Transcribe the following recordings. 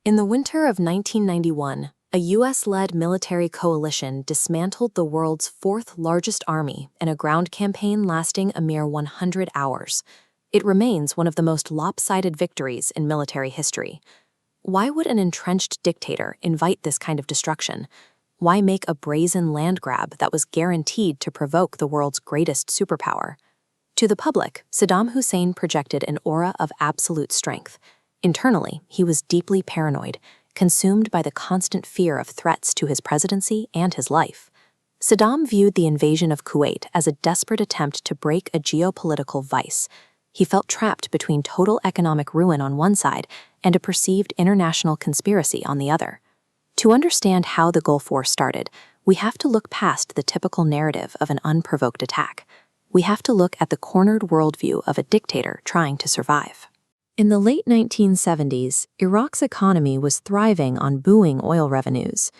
In the winter of 1991, a U.S.-led military coalition dismantled the world's fourth-largest army in a ground campaign lasting a mere 100 hours. It remains one of the most lopsided victories in military history. Why would an entrenched dictator invite this kind of destruction? Why make a brazen land grab that was guaranteed to provoke the world's greatest superpower? To the public, Saddam Hussein projected an aura of absolute strength. Internally, he was deeply paranoid, consumed by the constant fear of threats to his presidency and his life. Saddam viewed the invasion of Kuwait as a desperate attempt to break a geopolitical vice. He felt trapped between total economic ruin on one side and a perceived international conspiracy on the other. To understand how the Gulf War started, we have to look past the typical narrative of an unprovoked attack. We have to look at the cornered worldview of a dictator trying to survive. In the late 1970s, Iraq's economy was thriving on booming oil revenues.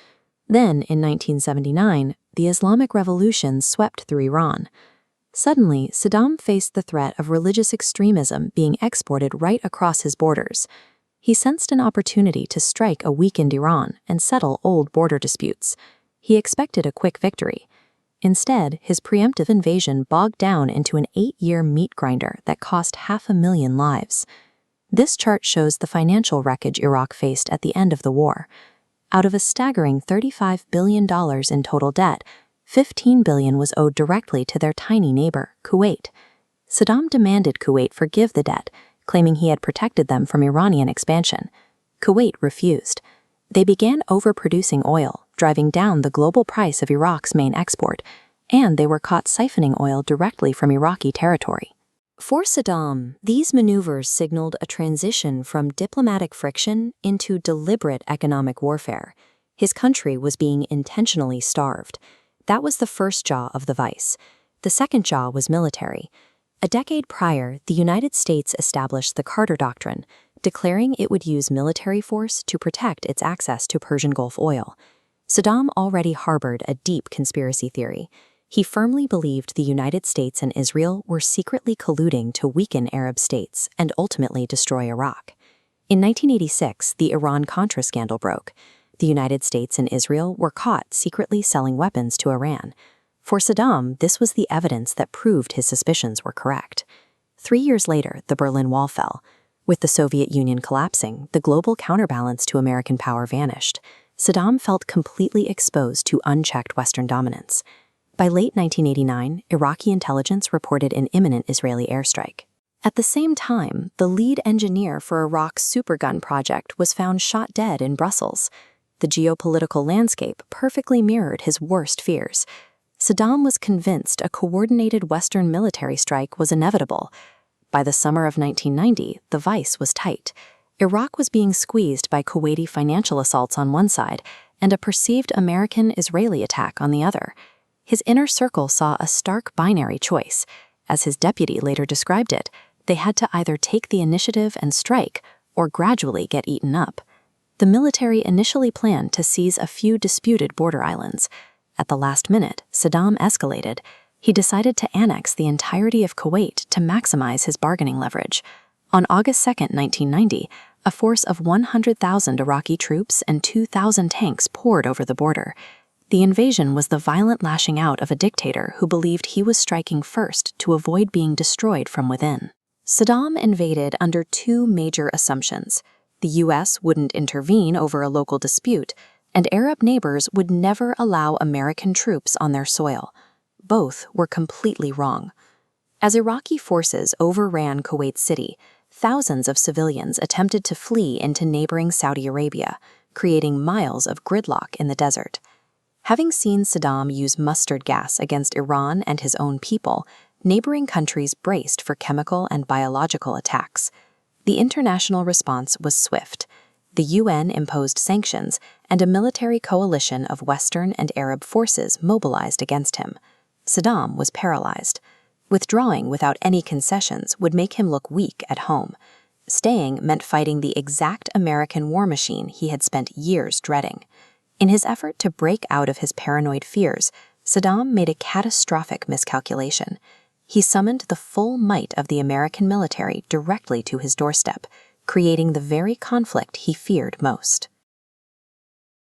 Then, in 1979, the Islamic Revolution swept through Iran. Suddenly, Saddam faced the threat of religious extremism being exported right across his borders. He sensed an opportunity to strike a weakened Iran and settle old border disputes. He expected a quick victory. Instead, his preemptive invasion bogged down into an 8-year meat grinder that cost 500,000 lives. This chart shows the financial wreckage Iraq faced at the end of the war. Out of a staggering $35 billion in total debt, $15 billion was owed directly to their tiny neighbor, Kuwait. Saddam demanded Kuwait forgive the debt, claiming he had protected them from Iranian expansion. Kuwait refused. They began overproducing oil, driving down the global price of Iraq's main export, and they were caught siphoning oil directly from Iraqi territory. For Saddam, these maneuvers signaled a transition from diplomatic friction into deliberate economic warfare. His country was being intentionally starved. That was the first jaw of the vice. The second jaw was military. A decade prior, the United States established the Carter Doctrine, declaring it would use military force to protect its access to Persian Gulf oil. Saddam already harbored a deep conspiracy theory. He firmly believed the United States and Israel were secretly colluding to weaken Arab states and ultimately destroy Iraq. In 1986, the Iran-Contra scandal broke. The United States and Israel were caught secretly selling weapons to Iran. For Saddam, this was the evidence that proved his suspicions were correct. 3 years later, the Berlin Wall fell. With the Soviet Union collapsing, the global counterbalance to American power vanished. Saddam felt completely exposed to unchecked Western dominance. By late 1989, Iraqi intelligence reported an imminent Israeli airstrike. At the same time, the lead engineer for Iraq's supergun project was found shot dead in Brussels. The geopolitical landscape perfectly mirrored his worst fears. Saddam was convinced a coordinated Western military strike was inevitable. By the summer of 1990, the vice was tight. Iraq was being squeezed by Kuwaiti financial assaults on one side and a perceived American-Israeli attack on the other. His inner circle saw a stark binary choice. As his deputy later described it, they had to either take the initiative and strike or gradually get eaten up. The military initially planned to seize a few disputed border islands. At the last minute, Saddam escalated. He decided to annex the entirety of Kuwait to maximize his bargaining leverage. On August 2, 1990, a force of 100,000 Iraqi troops and 2,000 tanks poured over the border. The invasion was the violent lashing out of a dictator who believed he was striking first to avoid being destroyed from within. Saddam invaded under two major assumptions. The U.S. wouldn't intervene over a local dispute, and Arab neighbors would never allow American troops on their soil. Both were completely wrong. As Iraqi forces overran Kuwait City, thousands of civilians attempted to flee into neighboring Saudi Arabia, creating miles of gridlock in the desert. Having seen Saddam use mustard gas against Iran and his own people, neighboring countries braced for chemical and biological attacks. The international response was swift. The UN imposed sanctions, and a military coalition of Western and Arab forces mobilized against him. Saddam was paralyzed. Withdrawing without any concessions would make him look weak at home. Staying meant fighting the exact American war machine he had spent years dreading. In his effort to break out of his paranoid fears, Saddam made a catastrophic miscalculation. He summoned the full might of the American military directly to his doorstep, creating the very conflict he feared most.